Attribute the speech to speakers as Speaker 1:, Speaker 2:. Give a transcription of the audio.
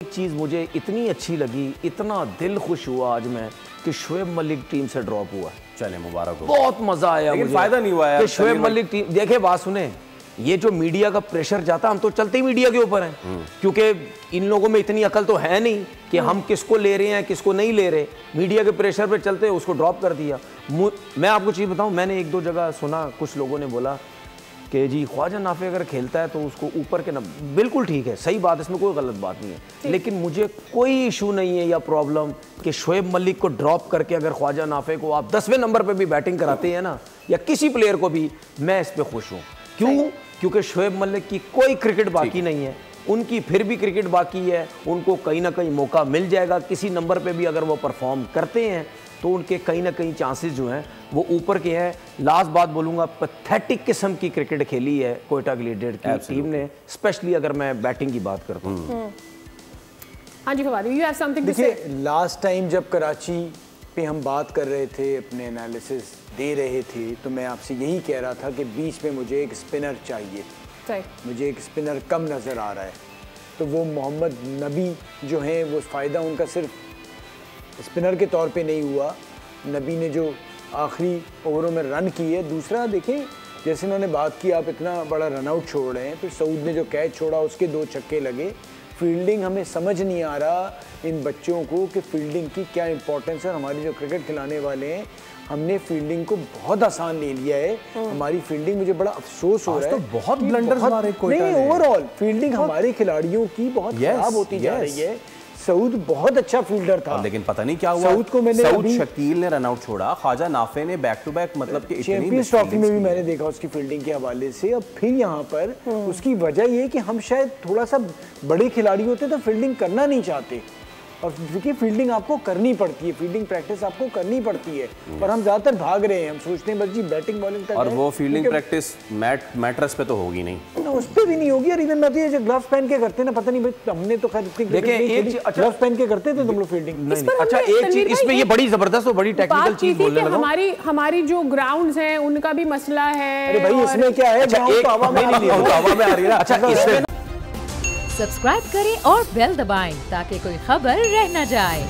Speaker 1: एक चीज़ मुझे इतनी अच्छी लगी, इतना दिल खुश हुआ आज मैं कि शोएब मलिक टीम से ड्रॉप हुआ।
Speaker 2: चले मुबारक हो।
Speaker 1: बहुत मजा आया मुझे,
Speaker 2: फायदा नहीं हुआ यार।
Speaker 1: शोएब मलिक टीम देखे, बात सुने, ये जो मीडिया का प्रेशर जाता, हम तो चलते ही मीडिया के ऊपर हैं, क्योंकि इन लोगों में इतनी अकल तो है नहीं कि हम किसको ले रहे हैं किसको नहीं ले रहे। मीडिया के प्रेशर पे चलते उसको ड्रॉप कर दिया। मैं आपको चीज़ बताऊं, मैंने एक दो जगह सुना, कुछ लोगों ने बोला कि जी ख्वाजा नाफे अगर खेलता है तो उसको ऊपर के ना, बिल्कुल ठीक है, सही बात, इसमें कोई गलत बात नहीं है, लेकिन मुझे कोई इशू नहीं है या प्रॉब्लम कि शोएब मलिक को ड्रॉप करके अगर ख्वाजा नाफे को आप 10वें नंबर पे भी बैटिंग कराते हैं ना, या किसी प्लेयर को भी, मैं इस पर खुश हूँ। क्यों? क्योंकि शोएब मलिक की कोई क्रिकेट बाकी नहीं है, उनकी फिर भी क्रिकेट बाकी है, उनको कहीं ना कहीं मौका मिल जाएगा किसी नंबर पे भी। अगर वो परफॉर्म करते हैं तो उनके कहीं ना कहीं चांसेस जो हैं वो ऊपर के हैं। लास्ट बात बोलूँगा, पैथेटिक किस्म की क्रिकेट खेली है कोयटा ग्लेडिएटर की टीम ने, स्पेशली अगर मैं बैटिंग की बात करता हूँ।
Speaker 3: हाँ जी Fawad, you have something to say.
Speaker 4: देखिए, लास्ट टाइम जब कराची पे हम बात कर रहे थे, अपने एनालिसिस दे रहे थे, तो मैं आपसे यही कह रहा था कि बीच में मुझे एक स्पिनर चाहिए, मुझे एक स्पिनर कम नज़र आ रहा है। तो वो मोहम्मद नबी जो हैं, वो फ़ायदा उनका सिर्फ स्पिनर के तौर पे नहीं हुआ, नबी ने जो आखिरी ओवरों में रन किए। दूसरा देखें, जैसे उन्होंने बात की, आप इतना बड़ा रन आउट छोड़ रहे हैं, फिर सऊद ने जो कैच छोड़ा उसके 2 छक्के लगे। फील्डिंग हमें समझ नहीं आ रहा इन बच्चों को कि फील्डिंग की क्या इंपॉर्टेंस है। हमारे जो क्रिकेट खिलाने वाले हैं, हमने फील्डिंग को बहुत आसान ले लिया है। हमारी फील्डिंग, मुझे बड़ा अफसोस हो रहा है,
Speaker 2: तो बहुत ब्लंडर्स हमारे
Speaker 4: नहीं, ओवरऑल फील्डिंग हमारे खिलाड़ियों की बहुत खराब होती जा रही है। सऊद बहुत अच्छा फील्डर था,
Speaker 2: लेकिन पता नहीं क्या हुआ।
Speaker 4: सऊद को मैंने
Speaker 2: सऊद शकील ने रन आउट छोड़ा, ख्वाजा नाफे ने बैक टू बैक, मतलब कि
Speaker 4: चैंपियंस ट्रॉफी में भी मैंने देखा उसकी फील्डिंग के हवाले से। अब फिर यहाँ पर उसकी वजह ये कि हम शायद थोड़ा सा बड़े खिलाड़ी होते तो फील्डिंग करना नहीं चाहते, और देखिए फील्डिंग आपको करनी पड़ती है, फील्डिंग प्रैक्टिस आपको करनी पड़ती है, और हम ज़्यादातर भाग रहे हैं, हम सोचते हैं बस जी बैटिंग बॉलिंग तक।
Speaker 2: और वो फील्डिंग प्रैक्टिस मैट्रेस पे तो होगी नहीं
Speaker 4: ना, उस पर भी नहीं होगी। और इवन मैं तो ये जो ग्लव्स पहन के करते हैं ना, पता नहीं भाई, हमने तो खैर ग्लव्स पहन के करते थे तुम लोग फील्डिंग।
Speaker 1: अच्छा, एक चीज इसमें ये बड़ी जबरदस्त और बड़ी टेक्निकल चीज बोलने लगा,
Speaker 3: हमारी जो ग्राउंड्स हैं उनका भी मसला है।
Speaker 4: अरे भाई, इसमें क्या है,
Speaker 1: हवा में आ रही है। अच्छा, इसमें
Speaker 5: सब्सक्राइब करें और बेल दबाएं ताकि कोई खबर रह न जाए।